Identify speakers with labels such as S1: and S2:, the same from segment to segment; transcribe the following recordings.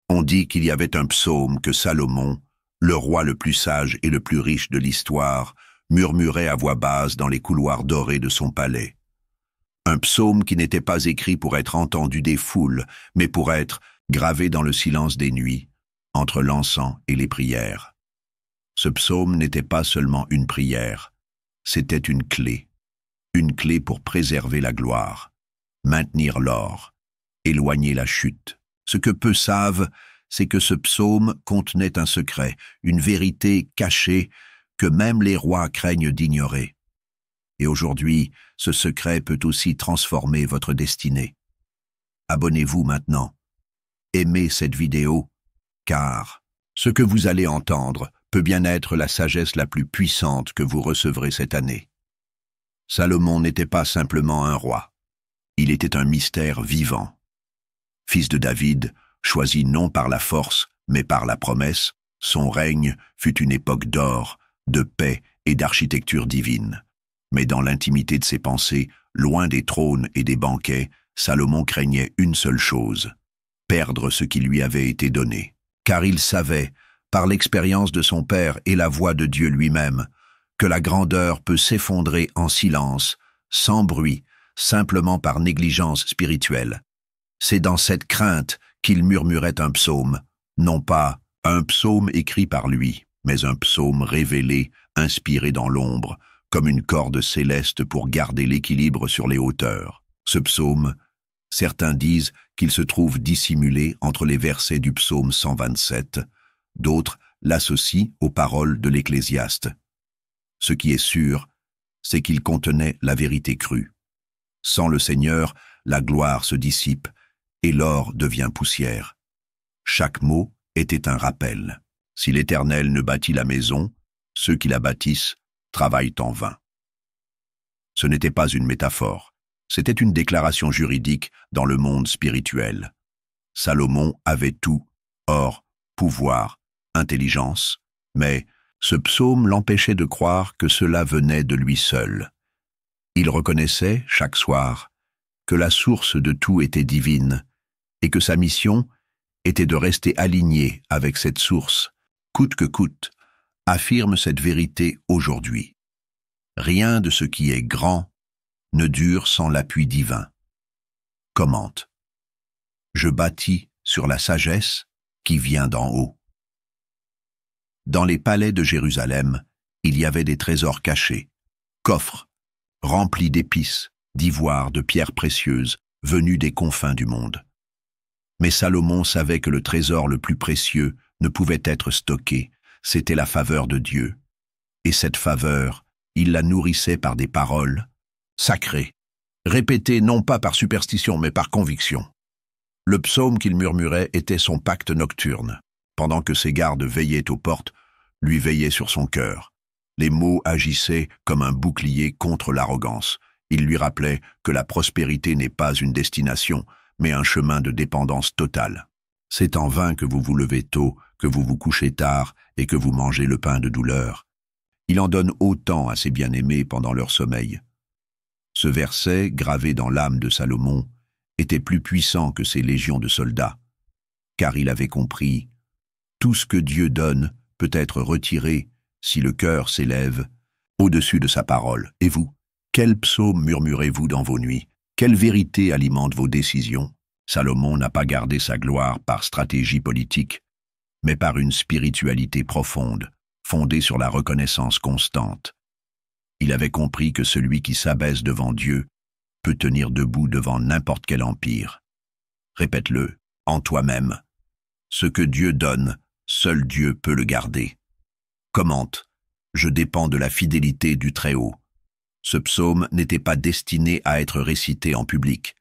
S1: On dit qu'il y avait un psaume que Salomon, le roi le plus sage et le plus riche de l'histoire, murmurait à voix basse dans les couloirs dorés de son palais. Un psaume qui n'était pas écrit pour être entendu des foules, mais pour être gravé dans le silence des nuits, entre l'encens et les prières. Ce psaume n'était pas seulement une prière, c'était une clé pour préserver la gloire, maintenir l'or, éloigner la chute. Ce que peu savent, c'est que ce psaume contenait un secret, une vérité cachée que même les rois craignent d'ignorer. Et aujourd'hui, ce secret peut aussi transformer votre destinée. Abonnez-vous maintenant. Aimez cette vidéo, car ce que vous allez entendre peut bien être la sagesse la plus puissante que vous recevrez cette année. Salomon n'était pas simplement un roi. Il était un mystère vivant. Fils de David, choisi non par la force, mais par la promesse, son règne fut une époque d'or, de paix et d'architecture divine. Mais dans l'intimité de ses pensées, loin des trônes et des banquets, Salomon craignait une seule chose, perdre ce qui lui avait été donné. Car il savait, par l'expérience de son père et la voix de Dieu lui-même, que la grandeur peut s'effondrer en silence, sans bruit, simplement par négligence spirituelle. C'est dans cette crainte qu'il murmurait un psaume, non pas un psaume écrit par lui, mais un psaume révélé, inspiré dans l'ombre, comme une corde céleste pour garder l'équilibre sur les hauteurs. Ce psaume, certains disent qu'il se trouve dissimulé entre les versets du psaume 127, d'autres l'associent aux paroles de l'Ecclésiaste. Ce qui est sûr, c'est qu'il contenait la vérité crue. Sans le Seigneur, la gloire se dissipe et l'or devient poussière. Chaque mot était un rappel. Si l'Éternel ne bâtit la maison, ceux qui la bâtissent travaillent en vain. Ce n'était pas une métaphore, c'était une déclaration juridique dans le monde spirituel. Salomon avait tout, or, pouvoir, intelligence, mais ce psaume l'empêchait de croire que cela venait de lui seul. Il reconnaissait, chaque soir, que la source de tout était divine et que sa mission était de rester aligné avec cette source, coûte que coûte, affirme cette vérité aujourd'hui. Rien de ce qui est grand ne dure sans l'appui divin. Commente. Je bâtis sur la sagesse qui vient d'en haut. Dans les palais de Jérusalem, il y avait des trésors cachés, coffres, remplis d'épices, d'ivoire, de pierres précieuses, venues des confins du monde. Mais Salomon savait que le trésor le plus précieux ne pouvait être stocké, c'était la faveur de Dieu. Et cette faveur, il la nourrissait par des paroles sacrées, répétées non pas par superstition mais par conviction. Le psaume qu'il murmurait était son pacte nocturne. Pendant que ses gardes veillaient aux portes, lui veillaient sur son cœur. Les mots agissaient comme un bouclier contre l'arrogance. Ils lui rappelaient que la prospérité n'est pas une destination, mais un chemin de dépendance totale. C'est en vain que vous vous levez tôt, que vous vous couchez tard et que vous mangez le pain de douleur. Il en donne autant à ses bien-aimés pendant leur sommeil. Ce verset, gravé dans l'âme de Salomon, était plus puissant que ses légions de soldats, car il avait compris « Tout ce que Dieu donne peut être retiré si le cœur s'élève au-dessus de sa parole. » Et vous, quel psaume murmurez-vous dans vos nuits? Quelle vérité alimente vos décisions? Salomon n'a pas gardé sa gloire par stratégie politique, mais par une spiritualité profonde, fondée sur la reconnaissance constante. Il avait compris que celui qui s'abaisse devant Dieu peut tenir debout devant n'importe quel empire. Répète-le, en toi-même. Ce que Dieu donne, seul Dieu peut le garder. Commente, je dépends de la fidélité du Très-Haut. Ce psaume n'était pas destiné à être récité en public.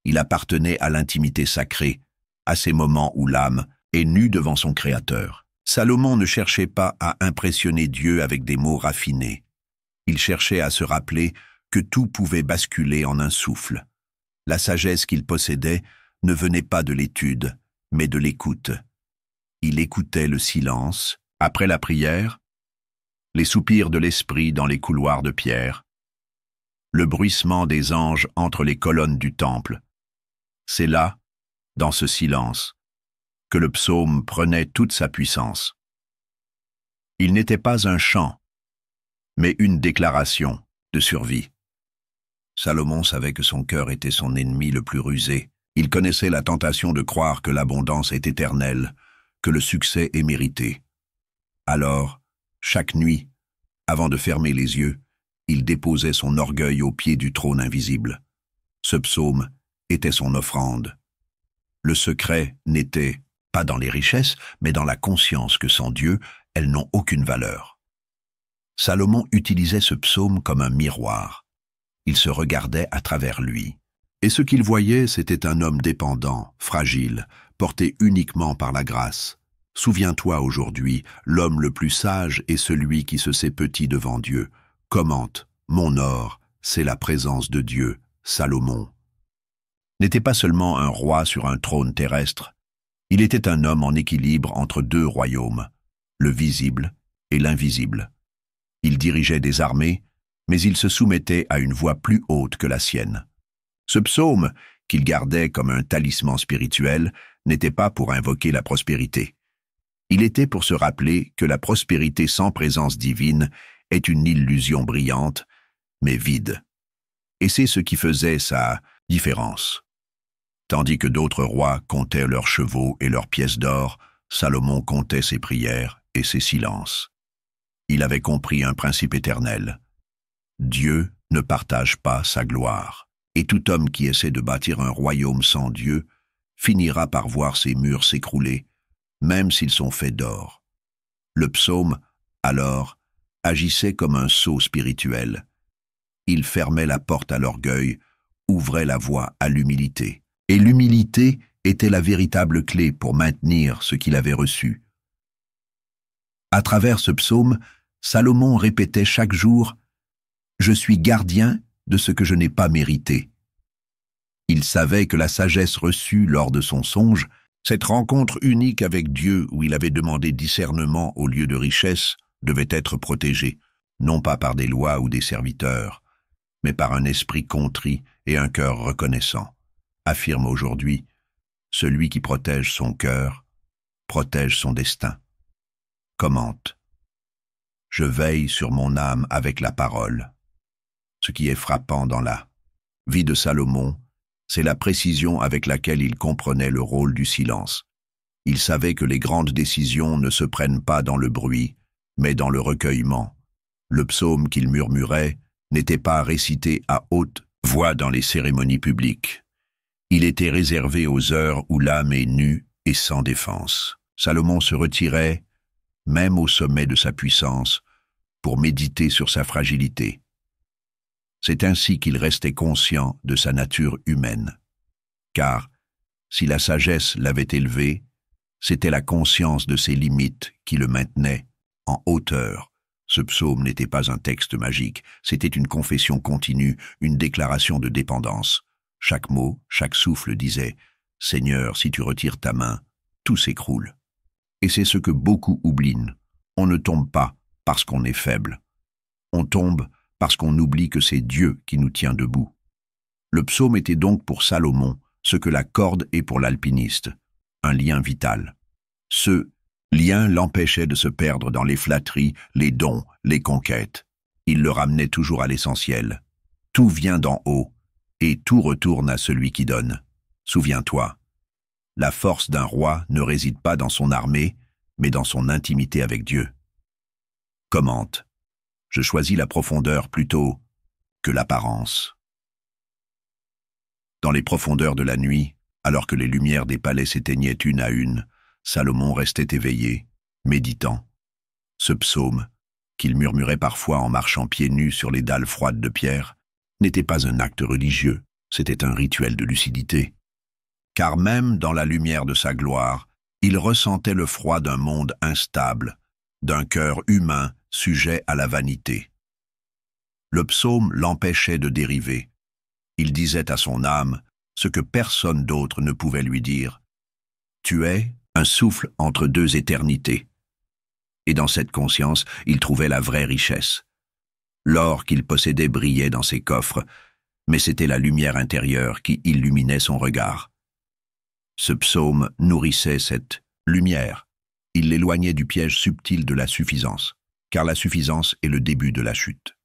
S1: Il appartenait à l'intimité sacrée, à ces moments où l'âme est nue devant son Créateur. Salomon ne cherchait pas à impressionner Dieu avec des mots raffinés. Il cherchait à se rappeler que tout pouvait basculer en un souffle. La sagesse qu'il possédait ne venait pas de l'étude, mais de l'écoute. Il écoutait le silence, après la prière, les soupirs de l'esprit dans les couloirs de pierre, le bruissement des anges entre les colonnes du temple. C'est là, dans ce silence, que le psaume prenait toute sa puissance. Il n'était pas un chant, mais une déclaration de survie. Salomon savait que son cœur était son ennemi le plus rusé. Il connaissait la tentation de croire que l'abondance est éternelle, que le succès est mérité. Alors, chaque nuit, avant de fermer les yeux, il déposait son orgueil au pied du trône invisible. Ce psaume était son offrande. Le secret n'était pas dans les richesses, mais dans la conscience que sans Dieu, elles n'ont aucune valeur. Salomon utilisait ce psaume comme un miroir. Il se regardait à travers lui. Et ce qu'il voyait, c'était un homme dépendant, fragile, porté uniquement par la grâce. Souviens-toi aujourd'hui, l'homme le plus sage est celui qui se sait petit devant Dieu. Commente, mon or, c'est la présence de Dieu, Salomon. N'était pas seulement un roi sur un trône terrestre, il était un homme en équilibre entre deux royaumes, le visible et l'invisible. Il dirigeait des armées, mais il se soumettait à une voix plus haute que la sienne. Ce psaume, qu'il gardait comme un talisman spirituel, n'était pas pour invoquer la prospérité. Il était pour se rappeler que la prospérité sans présence divine est une illusion brillante, mais vide. Et c'est ce qui faisait sa différence. Tandis que d'autres rois comptaient leurs chevaux et leurs pièces d'or, Salomon comptait ses prières et ses silences. Il avait compris un principe éternel. Dieu ne partage pas sa gloire, et tout homme qui essaie de bâtir un royaume sans Dieu finira par voir ses murs s'écrouler, même s'ils sont faits d'or. Le psaume, alors, agissait comme un sceau spirituel. Il fermait la porte à l'orgueil, ouvrait la voie à l'humilité. Et l'humilité était la véritable clé pour maintenir ce qu'il avait reçu. À travers ce psaume, Salomon répétait chaque jour « Je suis gardien de ce que je n'ai pas mérité ». Il savait que la sagesse reçue lors de son songe, cette rencontre unique avec Dieu où il avait demandé discernement au lieu de richesse, devait être protégée, non pas par des lois ou des serviteurs, mais par un esprit contrit et un cœur reconnaissant. Affirme aujourd'hui, celui qui protège son cœur, protège son destin. Commente. Je veille sur mon âme avec la parole. Ce qui est frappant dans la vie de Salomon, c'est la précision avec laquelle il comprenait le rôle du silence. Il savait que les grandes décisions ne se prennent pas dans le bruit, mais dans le recueillement. Le psaume qu'il murmurait n'était pas récité à haute voix dans les cérémonies publiques. Il était réservé aux heures où l'âme est nue et sans défense. Salomon se retirait, même au sommet de sa puissance, pour méditer sur sa fragilité. C'est ainsi qu'il restait conscient de sa nature humaine. Car, si la sagesse l'avait élevé, c'était la conscience de ses limites qui le maintenait en hauteur. Ce psaume n'était pas un texte magique, c'était une confession continue, une déclaration de dépendance. Chaque mot, chaque souffle disait « Seigneur, si tu retires ta main, tout s'écroule ». Et c'est ce que beaucoup oublient. On ne tombe pas parce qu'on est faible. On tombe parce qu'on oublie que c'est Dieu qui nous tient debout. Le psaume était donc pour Salomon ce que la corde est pour l'alpiniste, un lien vital. Ce lien l'empêchait de se perdre dans les flatteries, les dons, les conquêtes. Il le ramenait toujours à l'essentiel. Tout vient d'en haut, et tout retourne à celui qui donne. Souviens-toi, la force d'un roi ne réside pas dans son armée, mais dans son intimité avec Dieu. Commente. Je choisis la profondeur plutôt que l'apparence. Dans les profondeurs de la nuit, alors que les lumières des palais s'éteignaient une à une, Salomon restait éveillé, méditant. Ce psaume, qu'il murmurait parfois en marchant pieds nus sur les dalles froides de pierre, n'était pas un acte religieux, c'était un rituel de lucidité. Car même dans la lumière de sa gloire, il ressentait le froid d'un monde instable, d'un cœur humain sujet à la vanité. Le psaume l'empêchait de dériver. Il disait à son âme ce que personne d'autre ne pouvait lui dire. Tu es un souffle entre deux éternités. Et dans cette conscience, il trouvait la vraie richesse. L'or qu'il possédait brillait dans ses coffres, mais c'était la lumière intérieure qui illuminait son regard. Ce psaume nourrissait cette lumière. Il l'éloignait du piège subtil de la suffisance, car la suffisance est le début de la chute.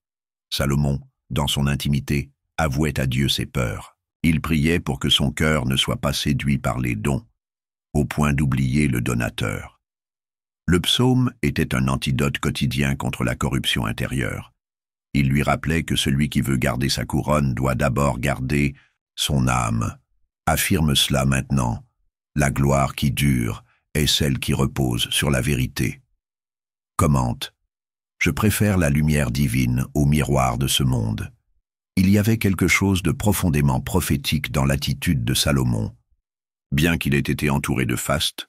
S1: Salomon, dans son intimité, avouait à Dieu ses peurs. Il priait pour que son cœur ne soit pas séduit par les dons, au point d'oublier le donateur. Le psaume était un antidote quotidien contre la corruption intérieure. Il lui rappelait que celui qui veut garder sa couronne doit d'abord garder son âme. Affirme cela maintenant. La gloire qui dure est celle qui repose sur la vérité. Commente. Je préfère la lumière divine au miroir de ce monde. Il y avait quelque chose de profondément prophétique dans l'attitude de Salomon. Bien qu'il ait été entouré de faste,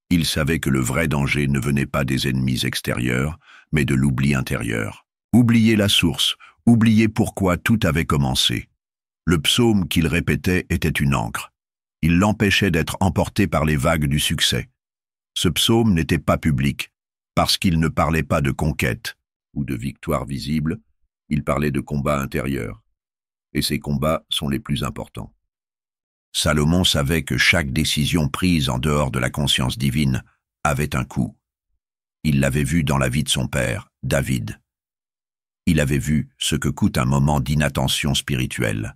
S1: il savait que le vrai danger ne venait pas des ennemis extérieurs, mais de l'oubli intérieur. Oublier la source, oublier pourquoi tout avait commencé. Le psaume qu'il répétait était une ancre. Il l'empêchait d'être emporté par les vagues du succès. Ce psaume n'était pas public, parce qu'il ne parlait pas de conquête ou de victoire visible, il parlait de combats intérieurs. Et ces combats sont les plus importants. Salomon savait que chaque décision prise en dehors de la conscience divine avait un coût. Il l'avait vu dans la vie de son père, David. Il avait vu ce que coûte un moment d'inattention spirituelle.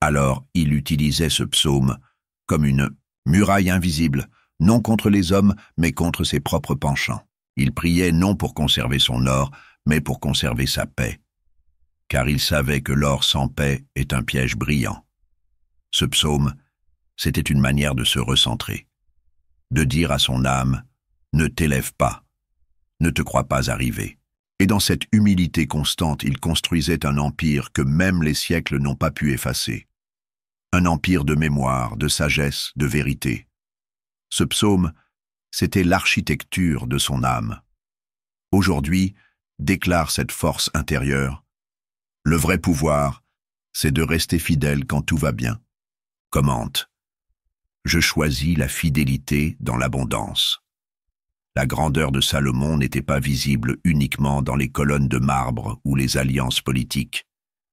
S1: Alors il utilisait ce psaume comme une muraille invisible, non contre les hommes, mais contre ses propres penchants. Il priait non pour conserver son or, mais pour conserver sa paix. Car il savait que l'or sans paix est un piège brillant. Ce psaume, c'était une manière de se recentrer, de dire à son âme « Ne t'élève pas, ne te crois pas arrivé ». Et dans cette humilité constante, il construisait un empire que même les siècles n'ont pas pu effacer. Un empire de mémoire, de sagesse, de vérité. Ce psaume, c'était l'architecture de son âme. Aujourd'hui, déclare cette force intérieure, le vrai pouvoir, c'est de rester fidèle quand tout va bien. Commente. Je choisis la fidélité dans l'abondance. La grandeur de Salomon n'était pas visible uniquement dans les colonnes de marbre ou les alliances politiques.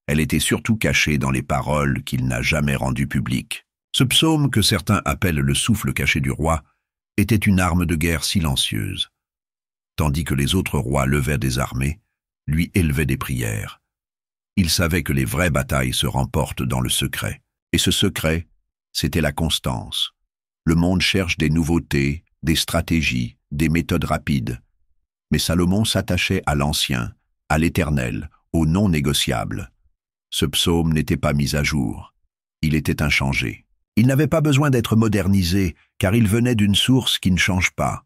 S1: Elle était surtout cachée dans les paroles qu'il n'a jamais rendues publiques. Ce psaume, que certains appellent le souffle caché du roi, était une arme de guerre silencieuse. Tandis que les autres rois levaient des armées, lui élevait des prières. Il savait que les vraies batailles se remportent dans le secret. Et ce secret, c'était la constance. Le monde cherche des nouveautés, des stratégies, des méthodes rapides. Mais Salomon s'attachait à l'ancien, à l'éternel, au non négociable. Ce psaume n'était pas mis à jour. Il était inchangé. Il n'avait pas besoin d'être modernisé, car il venait d'une source qui ne change pas.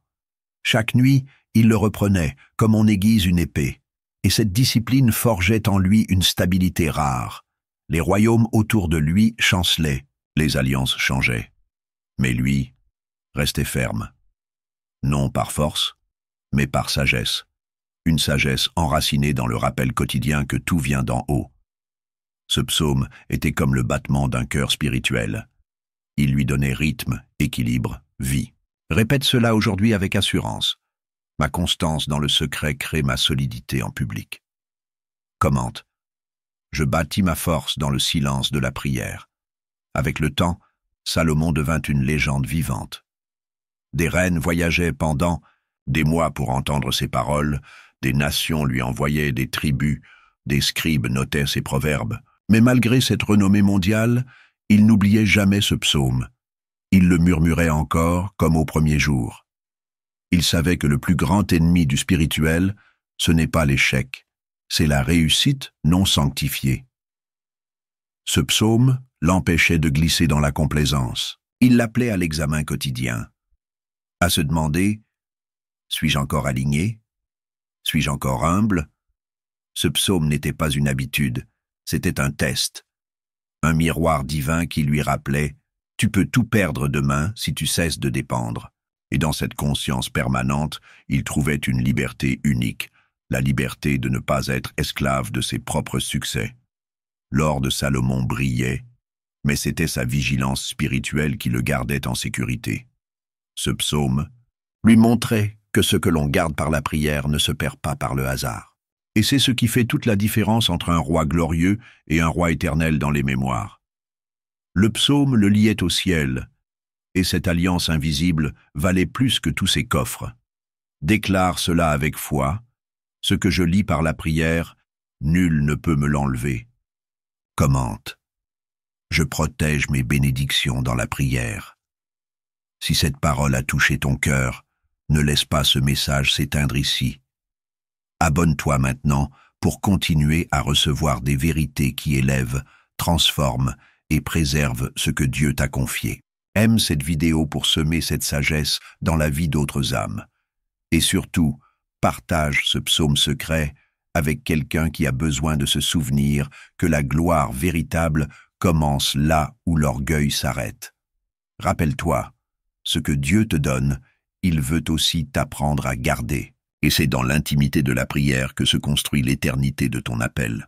S1: Chaque nuit, il le reprenait, comme on aiguise une épée. Et cette discipline forgeait en lui une stabilité rare. Les royaumes autour de lui chancelaient, les alliances changeaient. Mais lui restait ferme. Non par force, mais par sagesse. Une sagesse enracinée dans le rappel quotidien que tout vient d'en haut. Ce psaume était comme le battement d'un cœur spirituel. Il lui donnait rythme, équilibre, vie. Répète cela aujourd'hui avec assurance. Ma constance dans le secret crée ma solidité en public. Commente. Je bâtis ma force dans le silence de la prière. Avec le temps, Salomon devint une légende vivante. Des reines voyageaient pendant des mois pour entendre ses paroles, des nations lui envoyaient des tribus, des scribes notaient ses proverbes. Mais malgré cette renommée mondiale, il n'oubliait jamais ce psaume. Il le murmurait encore comme au premier jour. Il savait que le plus grand ennemi du spirituel, ce n'est pas l'échec, c'est la réussite non sanctifiée. Ce psaume l'empêchait de glisser dans la complaisance. Il l'appelait à l'examen quotidien, à se demander « Suis-je encore aligné? Suis-je encore humble ?» Ce psaume n'était pas une habitude, c'était un test, un miroir divin qui lui rappelait « Tu peux tout perdre demain si tu cesses de dépendre ». Et dans cette conscience permanente, il trouvait une liberté unique, la liberté de ne pas être esclave de ses propres succès. L'or de Salomon brillait, mais c'était sa vigilance spirituelle qui le gardait en sécurité. Ce psaume lui montrait que ce que l'on garde par la prière ne se perd pas par le hasard. Et c'est ce qui fait toute la différence entre un roi glorieux et un roi éternel dans les mémoires. Le psaume le liait au ciel, Et cette alliance invisible valait plus que tous ces coffres. Déclare cela avec foi. Ce que je lis par la prière, nul ne peut me l'enlever. Commente. Je protège mes bénédictions dans la prière. Si cette parole a touché ton cœur, ne laisse pas ce message s'éteindre ici. Abonne-toi maintenant pour continuer à recevoir des vérités qui élèvent, transforment et préservent ce que Dieu t'a confié. Aime cette vidéo pour semer cette sagesse dans la vie d'autres âmes. Et surtout, partage ce psaume secret avec quelqu'un qui a besoin de se souvenir que la gloire véritable commence là où l'orgueil s'arrête. Rappelle-toi, ce que Dieu te donne, il veut aussi t'apprendre à garder. Et c'est dans l'intimité de la prière que se construit l'éternité de ton appel.